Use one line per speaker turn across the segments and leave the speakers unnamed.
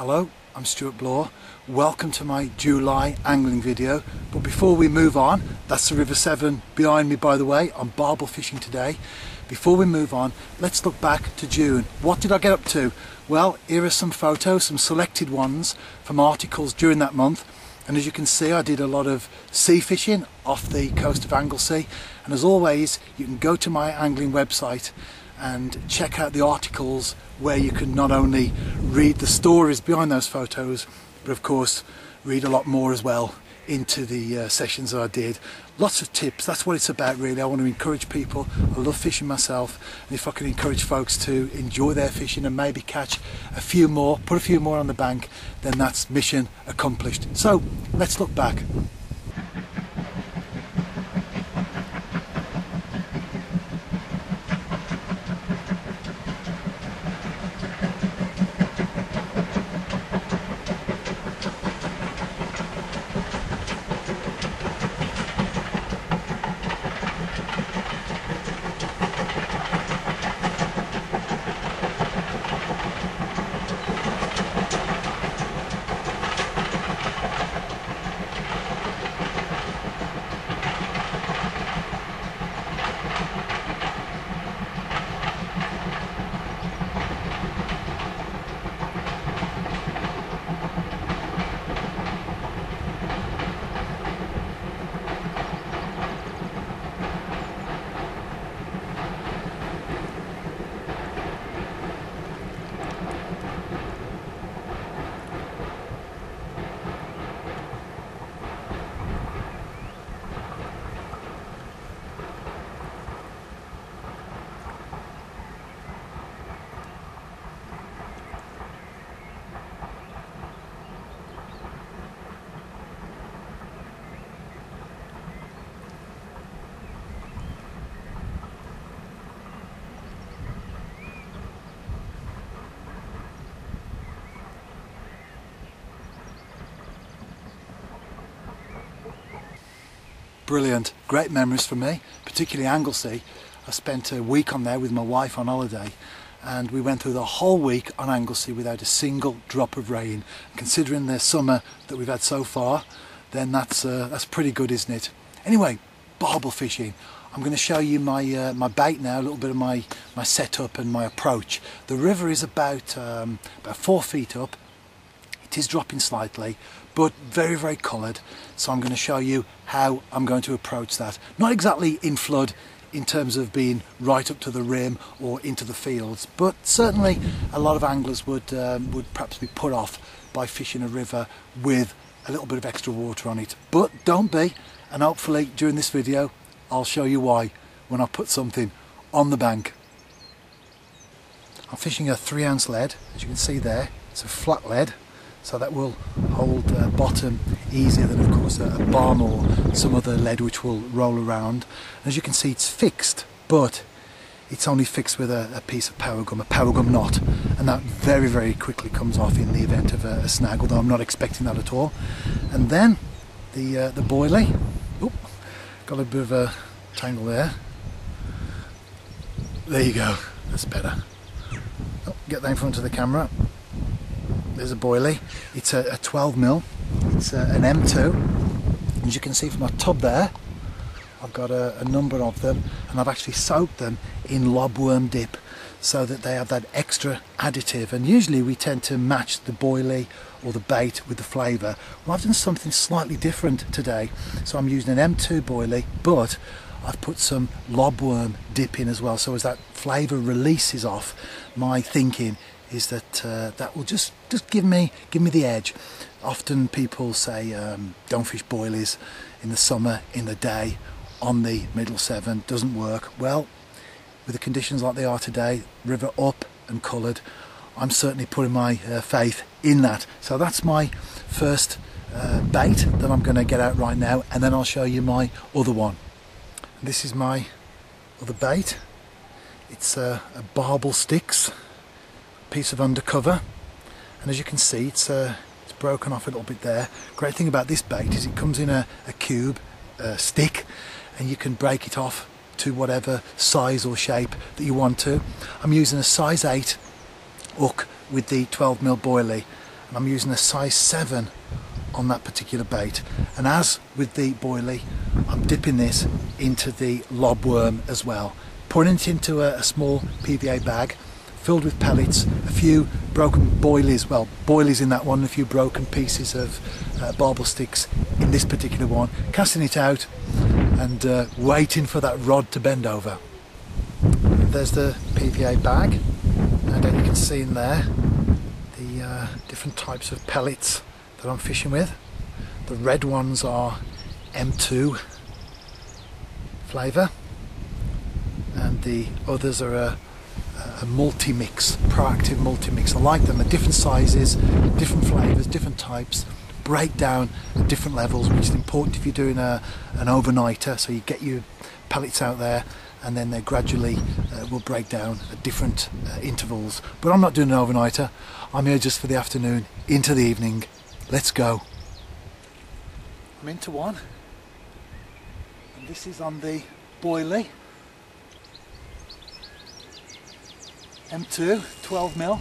Hello, I'm Stuart Bloor. Welcome to my July angling video. But before we move on, that's the River Severn behind me, by the way. I'm barbel fishing today. Before we move on, let's look back to June. What did I get up to? Well, here are some photos, some selected ones from articles during that month. And as you can see, I did a lot of sea fishing off the coast of Anglesey. And as always, you can go to my angling website and check out the articles where you can not only read the stories behind those photos, but of course read a lot more as well into the sessions that I did. Lots of tips, that's what it's about really. I want to encourage people. I love fishing myself, and if I can encourage folks to enjoy their fishing and maybe catch a few more, put a few more on the bank, then that's mission accomplished. So let's look back. Brilliant, great memories for me, particularly Anglesey. I spent a week on there with my wife on holiday, and we went through the whole week on Anglesey without a single drop of rain. Considering the summer that we've had so far, then that's pretty good, isn't it? Anyway, barbel fishing. I'm going to show you my my bait now, a little bit of my setup and my approach. The river is about 4 feet up. It is dropping slightly, but very coloured, so I'm going to show you how I'm going to approach that. Not exactly in flood in terms of being right up to the rim or into the fields, but certainly a lot of anglers would perhaps be put off by fishing a river with a little bit of extra water on it, but don't be, and hopefully during this video I'll show you why when I put something on the bank. I'm fishing a 3-ounce lead, as you can see there. It's a flat lead, so that will hold bottom easier than of course a barm or some other lead which will roll around. And as you can see, it's fixed, but it's only fixed with a piece of power gum knot, and that very quickly comes off in the event of a snag, although I'm not expecting that at all. And then the boilie. Oop, got a bit of a tangle there. There you go, that's better. Oh, get that in front of the camera. There's a boilie. It's a 12mm. It's an M2. As you can see from my tub there, I've got a number of them, and I've actually soaked them in lobworm dip so that they have that extra additive. And usually we tend to match the boilie or the bait with the flavour. Well, I've done something slightly different today. So I'm using an M2 boilie, but I've put some lobworm dip in as well. So as that flavour releases off, my thinking is that that will just give me the edge. Often people say don't fish boilies in the summer in the day on the Middle Severn, doesn't work. Well, with the conditions like they are today, river up and coloured, I'm certainly putting my faith in that. So that's my first bait that I'm going to get out right now, and then I'll show you my other one. This is my other bait. It's a barbel sticks piece of undercover, and as you can see, it's broken off a little bit there. Great thing about this bait is it comes in a cube stick, and you can break it off to whatever size or shape that you want to. I'm using a size 8 hook with the 12mm boilie, and I'm using a size 7 on that particular bait. And as with the boilie, I'm dipping this into the lobworm as well, putting it into a small PVA bag filled with pellets, a few broken boilies, well, boilies in that one, a few broken pieces of barbel sticks in this particular one, casting it out and waiting for that rod to bend over. There's the PVA bag, and then you can see in there the different types of pellets that I'm fishing with. The red ones are M2 flavour, and the others are a multi-mix, proactive multi-mix. I like them, they're different sizes, different flavours, different types, break down at different levels, which is important if you're doing an overnighter, so you get your pellets out there and then they gradually will break down at different intervals. But I'm not doing an overnighter, I'm here just for the afternoon into the evening. Let's go. I'm into one, and this is on the boilie. M2, 12mm.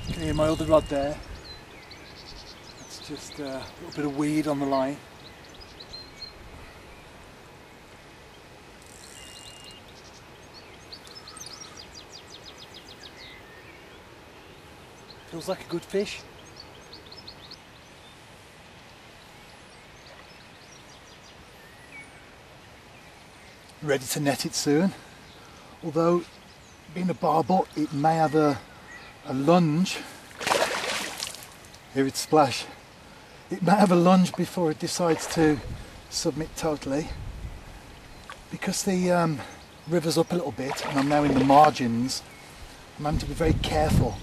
You can hear my other rod there. It's just a little bit of weed on the line. Feels like a good fish. Ready to net it soon, although being a barbel it may have a lunge. Here it's splash. It may have a lunge before it decides to submit totally, because the river's up a little bit and I'm now in the margins. I'm having to be very careful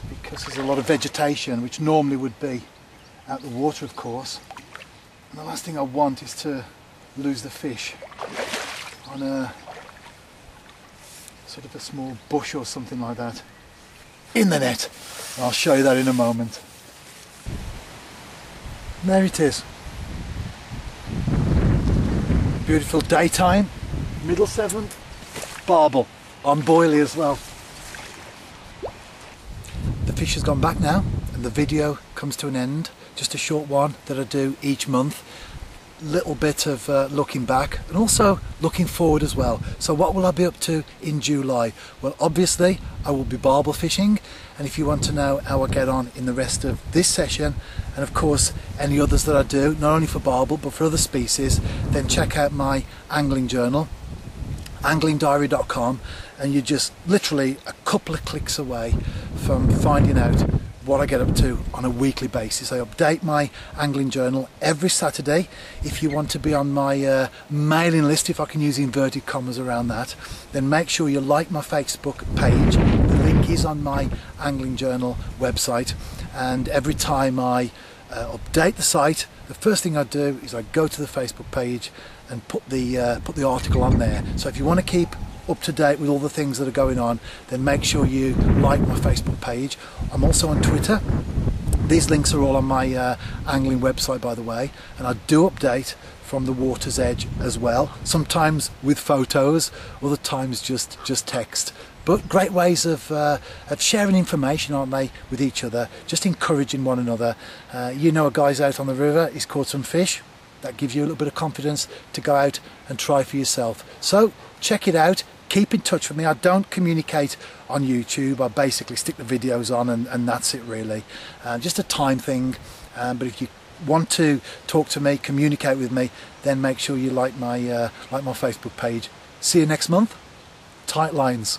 because there's a lot of vegetation which normally would be out the water, of course, and the last thing I want is to lose the fish on a sort of a small bush or something like that in the net. I'll show you that in a moment. And there it is. Beautiful daytime, middle Severn, barbel on boilie as well. The fish has gone back now and the video comes to an end. Just a short one that I do each month. Little bit of looking back and also looking forward as well. So what will I be up to in July? Well, obviously I will be barbel fishing, and if you want to know how I get on in the rest of this session, and of course any others that I do, not only for barbel but for other species, then check out my angling journal, anglingdiary.com, and you're just literally a couple of clicks away from finding out what I get up to on a weekly basis. I update my angling journal every Saturday. If you want to be on my mailing list, if I can use inverted commas around that, then make sure you like my Facebook page. The link is on my angling journal website, and every time I update the site, the first thing I do is I go to the Facebook page and put the article on there. So if you want to keep up to date with all the things that are going on, then make sure you like my Facebook page. I'm also on Twitter. These links are all on my angling website, by the way, and I do update from the water's edge as well, sometimes with photos, other times just text. But great ways of sharing information, aren't they, with each other, just encouraging one another. You know, a guy's out on the river, he's caught some fish. That gives you a little bit of confidence to go out and try for yourself. So check it out. Keep in touch with me. I don't communicate on YouTube. I basically stick the videos on and that's it really. Just a time thing. But if you want to talk to me, communicate with me, then make sure you like my Facebook page. See you next month. Tight lines.